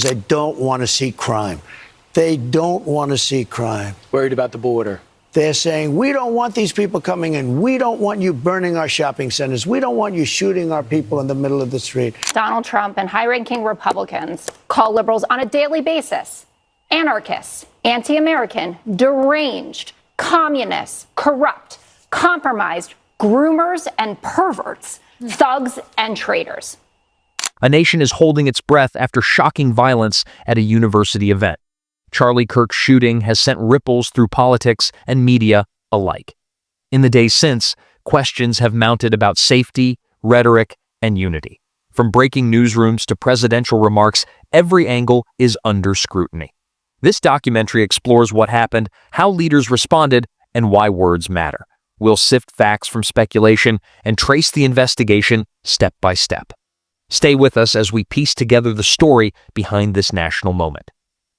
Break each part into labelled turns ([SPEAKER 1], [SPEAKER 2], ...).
[SPEAKER 1] They don't want to see crime. They don't want to see crime.
[SPEAKER 2] Worried about the border.
[SPEAKER 1] They're saying, we don't want these people coming in. We don't want you burning our shopping centers. We don't want you shooting our people in the middle of the street.
[SPEAKER 3] Donald Trump and high-ranking Republicans call liberals on a daily basis anarchists, anti-American, deranged, communists, corrupt, compromised, groomers and perverts, thugs and traitors.
[SPEAKER 4] A nation is holding its breath after shocking violence at a university event. Charlie Kirk's shooting has sent ripples through politics and media alike. In the days since, questions have mounted about safety, rhetoric, and unity. From breaking newsrooms to presidential remarks, every angle is under scrutiny. This documentary explores what happened, how leaders responded, and why words matter. We'll sift facts from speculation and trace the investigation step by step. Stay with us as we piece together the story behind this national moment.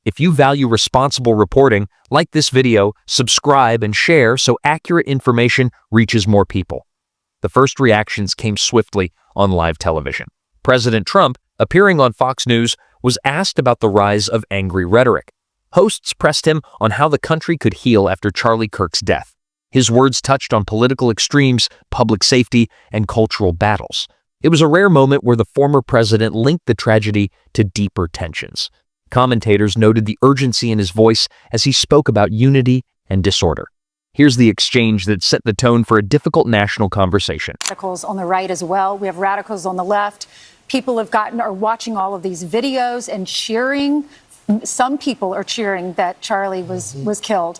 [SPEAKER 4] If you value responsible reporting, like this video, subscribe, and share so accurate information reaches more people. The first reactions came swiftly on live television. President Trump, appearing on Fox News, was asked about the rise of angry rhetoric. Hosts pressed him on how the country could heal after Charlie Kirk's death. His words touched on political extremes, public safety, and cultural battles. It was a rare moment where the former president linked the tragedy to deeper tensions. Commentators noted the urgency in his voice as he spoke about unity and disorder. Here's the exchange that set the tone for a difficult national conversation.
[SPEAKER 5] Radicals on the right as well. We have radicals on the left. People are watching all of these videos and cheering. Some people are cheering that Charlie was killed.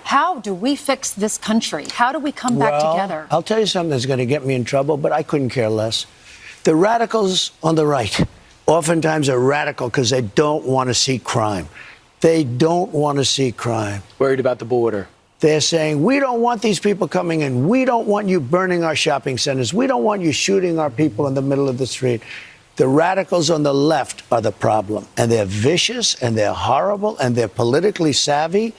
[SPEAKER 5] How do we fix this country? How do we come back together?
[SPEAKER 1] I'll tell you something that's going to get me in trouble, but I couldn't care less. The radicals on the right oftentimes are radical because they don't want to see crime. They don't want to see crime.
[SPEAKER 2] Worried about the border.
[SPEAKER 1] They're saying, we don't want these people coming in. We don't want you burning our shopping centers. We don't want you shooting our people in the middle of the street. The radicals on the left are the problem. And they're vicious, and they're horrible, and they're politically savvy.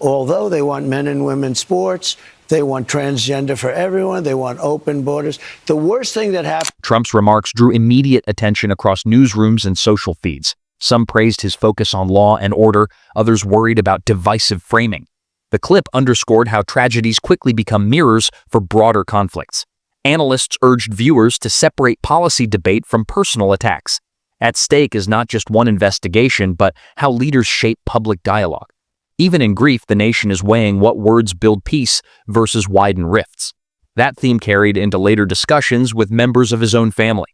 [SPEAKER 1] Although they want men and women sports, they want transgender for everyone, they want open borders. The worst thing that happened...
[SPEAKER 4] Trump's remarks drew immediate attention across newsrooms and social feeds. Some praised his focus on law and order, others worried about divisive framing. The clip underscored how tragedies quickly become mirrors for broader conflicts. Analysts urged viewers to separate policy debate from personal attacks. At stake is not just one investigation, but how leaders shape public dialogue. Even in grief, the nation is weighing what words build peace versus widen rifts. That theme carried into later discussions with members of his own family.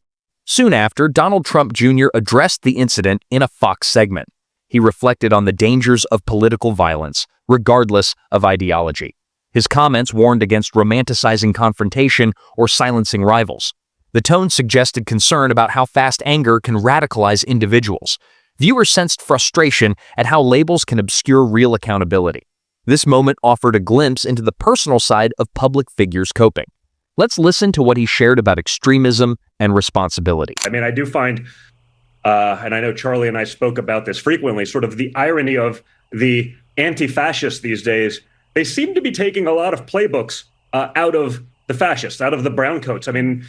[SPEAKER 4] Soon after, Donald Trump Jr. addressed the incident in a Fox segment. He reflected on the dangers of political violence, regardless of ideology. His comments warned against romanticizing confrontation or silencing rivals. The tone suggested concern about how fast anger can radicalize individuals. Viewers sensed frustration at how labels can obscure real accountability. This moment offered a glimpse into the personal side of public figures coping. Let's listen to what he shared about extremism and responsibility.
[SPEAKER 6] I mean, I do find, and I know Charlie and I spoke about this frequently, sort of the irony of the anti-fascists these days. They seem to be taking a lot of playbooks out of the fascists, out of the browncoats. I mean,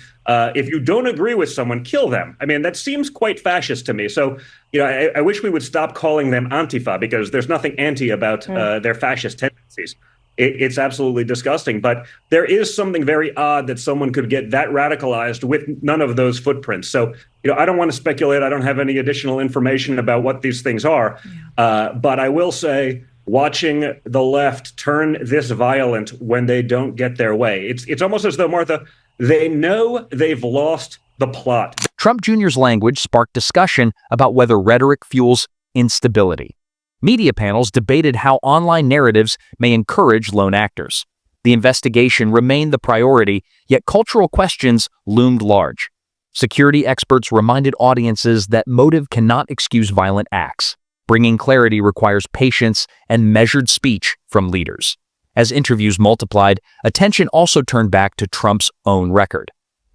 [SPEAKER 6] if you don't agree with someone, kill them. I mean, that seems quite fascist to me. So, you know, I wish we would stop calling them Antifa because there's nothing anti about their fascist tendencies. It's absolutely disgusting. But there is something very odd that someone could get that radicalized with none of those footprints. So, you know, I don't want to speculate. I don't have any additional information about what these things are. But I will say, watching the left turn this violent when they don't get their way. It's almost as though, Martha, they know they've lost the plot.
[SPEAKER 4] Trump Jr.'s language sparked discussion about whether rhetoric fuels instability. Media panels debated how online narratives may encourage lone actors. The investigation remained the priority, yet cultural questions loomed large. Security experts reminded audiences that motive cannot excuse violent acts. Bringing clarity requires patience and measured speech from leaders. As interviews multiplied, attention also turned back to Trump's own record.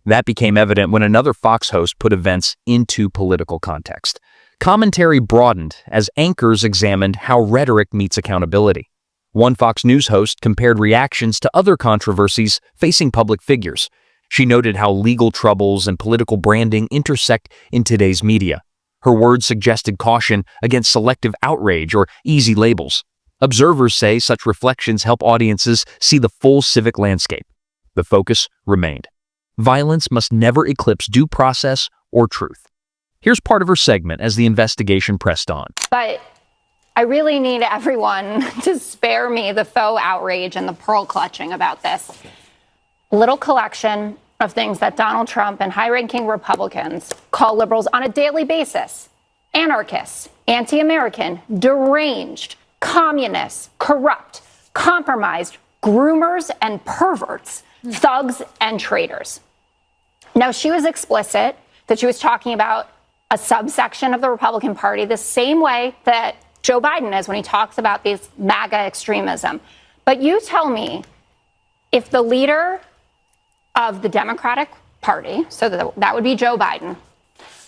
[SPEAKER 4] That became evident when another Fox host put events into political context. Commentary broadened as anchors examined how rhetoric meets accountability. One Fox News host compared reactions to other controversies facing public figures. She noted how legal troubles and political branding intersect in today's media. Her words suggested caution against selective outrage or easy labels. Observers say such reflections help audiences see the full civic landscape. The focus remained. Violence must never eclipse due process or truth. Here's part of her segment as the investigation pressed on.
[SPEAKER 3] But I really need everyone to spare me the faux outrage and the pearl clutching about this. Little collection of things that Donald Trump and high-ranking Republicans call liberals on a daily basis: anarchists, anti-American, deranged, communists, corrupt, compromised, groomers and perverts, thugs and traitors. Now, she was explicit that she was talking about a subsection of the Republican Party the same way that Joe Biden is when he talks about this MAGA extremism. But you tell me, if the leader of the Democratic Party, so that would be Joe Biden,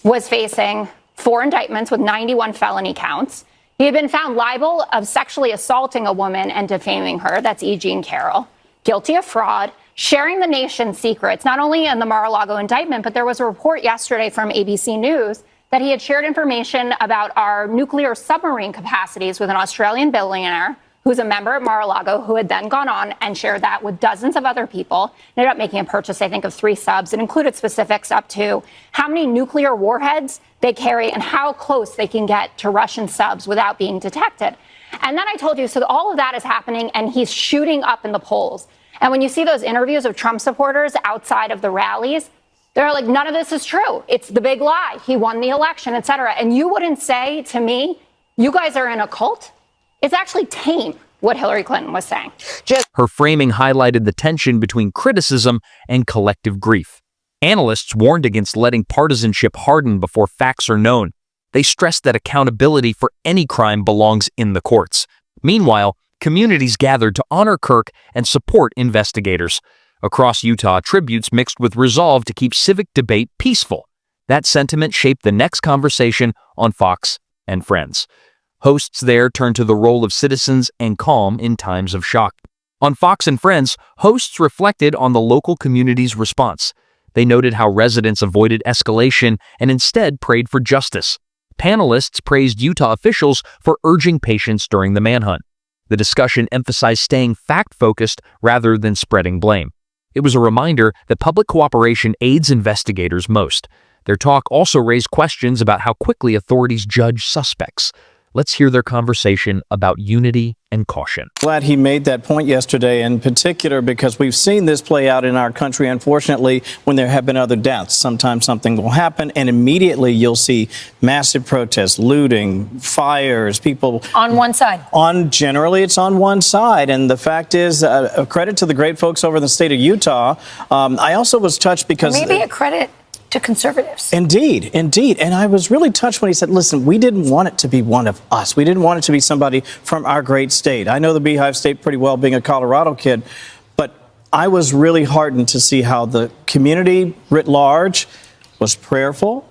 [SPEAKER 3] was facing 4 indictments with 91 felony counts, he had been found liable of sexually assaulting a woman and defaming her, that's E. Jean Carroll, guilty of fraud, sharing the nation's secrets, not only in the Mar-a-Lago indictment, but there was a report yesterday from ABC News that he had shared information about our nuclear submarine capacities with an Australian billionaire who's a member at Mar-a-Lago, who had then gone on and shared that with dozens of other people. Ended up making a purchase, I think, of 3 subs. It included specifics up to how many nuclear warheads they carry and how close they can get to Russian subs without being detected. And then I told you, so all of that is happening, and he's shooting up in the polls. And when you see those interviews of Trump supporters outside of the rallies, they're like, none of this is true. It's the big lie. He won the election, et cetera. And you wouldn't say to me, you guys are in a cult? It's actually tame, what Hillary Clinton was saying.
[SPEAKER 4] Her framing highlighted the tension between criticism and collective grief. Analysts warned against letting partisanship harden before facts are known. They stressed that accountability for any crime belongs in the courts. Meanwhile, communities gathered to honor Kirk and support investigators. Across Utah, tributes mixed with resolve to keep civic debate peaceful. That sentiment shaped the next conversation on Fox and Friends. Hosts there turned to the role of citizens and calm in times of shock. On Fox and Friends, hosts reflected on the local community's response. They noted how residents avoided escalation and instead prayed for justice. Panelists praised Utah officials for urging patience during the manhunt. The discussion emphasized staying fact-focused rather than spreading blame. It was a reminder that public cooperation aids investigators most. Their talk also raised questions about how quickly authorities judge suspects. Let's hear their conversation about unity and caution.
[SPEAKER 7] Glad he made that point yesterday, in particular because we've seen this play out in our country, unfortunately, when there have been other deaths. Sometimes something will happen, and immediately you'll see massive protests, looting, fires, people...
[SPEAKER 5] On one side.
[SPEAKER 7] Generally, it's on one side. And the fact is, a credit to the great folks over in the state of Utah. I also was touched because...
[SPEAKER 5] Maybe a credit to conservatives.
[SPEAKER 7] Indeed. And I was really touched when he said, listen, we didn't want it to be one of us. We didn't want it to be somebody from our great state. I know the Beehive State pretty well, being a Colorado kid, but I was really heartened to see how the community writ large was prayerful.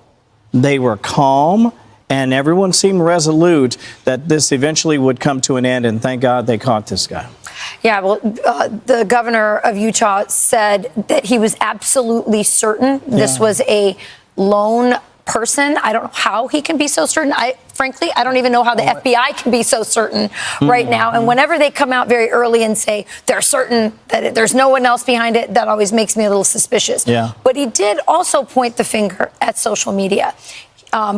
[SPEAKER 7] They were calm, and everyone seemed resolute that this eventually would come to an end, and thank God they caught this guy.
[SPEAKER 8] Yeah, well, the governor of Utah said that he was absolutely certain this was a lone person. I don't know how he can be so certain. Frankly, I don't even know how the FBI can be so certain right now. And whenever they come out very early and say they're certain that there's no one else behind it, that always makes me a little suspicious.
[SPEAKER 7] Yeah.
[SPEAKER 8] But he did also point the finger at social media,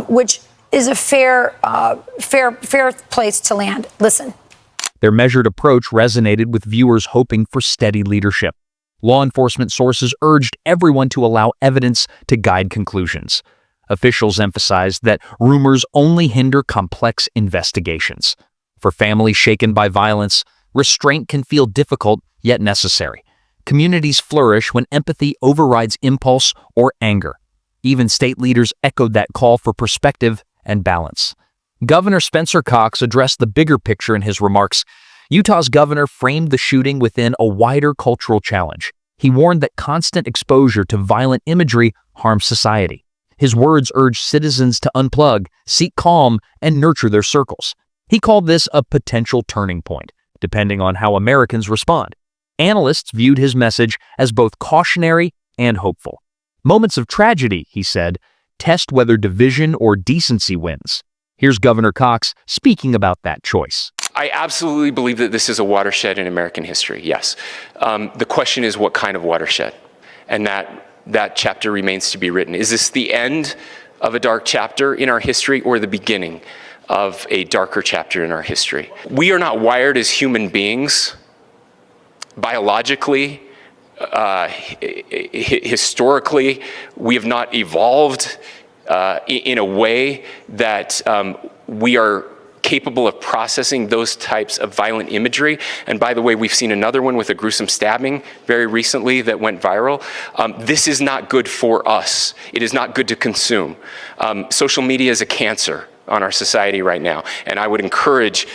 [SPEAKER 8] which is a fair place to land. Listen.
[SPEAKER 4] Their measured approach resonated with viewers hoping for steady leadership. Law enforcement sources urged everyone to allow evidence to guide conclusions. Officials emphasized that rumors only hinder complex investigations. For families shaken by violence, restraint can feel difficult yet necessary. Communities flourish when empathy overrides impulse or anger. Even state leaders echoed that call for perspective and balance. Governor Spencer Cox addressed the bigger picture in his remarks. Utah's governor framed the shooting within a wider cultural challenge. He warned that constant exposure to violent imagery harms society. His words urged citizens to unplug, seek calm, and nurture their circles. He called this a potential turning point, depending on how Americans respond. Analysts viewed his message as both cautionary and hopeful. Moments of tragedy, he said, test whether division or decency wins. Here's Governor Cox speaking about that choice.
[SPEAKER 9] I absolutely believe that this is a watershed in American history, yes. The question is what kind of watershed? And that chapter remains to be written. Is this the end of a dark chapter in our history or the beginning of a darker chapter in our history? We are not wired as human beings biologically, historically. We have not evolved in a way that we are capable of processing those types of violent imagery. And by the way, we've seen another one with a gruesome stabbing very recently that went viral. This is not good for us. It is not good to consume. Social media is a cancer on our society right now. And I would encourage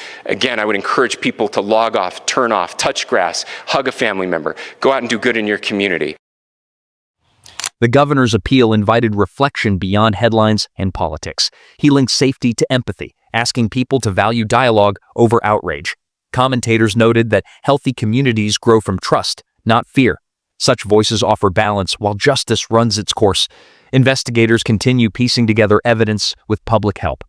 [SPEAKER 9] people to log off, turn off, touch grass, hug a family member, go out and do good in your community.
[SPEAKER 4] The governor's appeal invited reflection beyond headlines and politics. He linked safety to empathy, asking people to value dialogue over outrage. Commentators noted that healthy communities grow from trust, not fear. Such voices offer balance while justice runs its course. Investigators continue piecing together evidence with public help.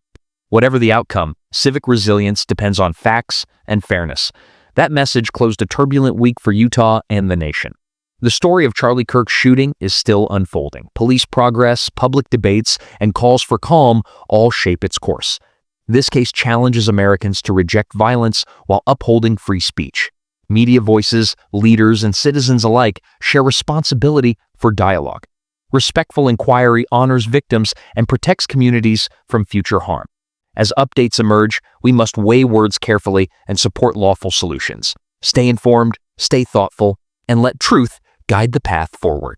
[SPEAKER 4] Whatever the outcome, civic resilience depends on facts and fairness. That message closed a turbulent week for Utah and the nation. The story of Charlie Kirk's shooting is still unfolding. Police progress, public debates, and calls for calm all shape its course. This case challenges Americans to reject violence while upholding free speech. Media voices, leaders, and citizens alike share responsibility for dialogue. Respectful inquiry honors victims and protects communities from future harm. As updates emerge, we must weigh words carefully and support lawful solutions. Stay informed, stay thoughtful, and let truth guide the path forward.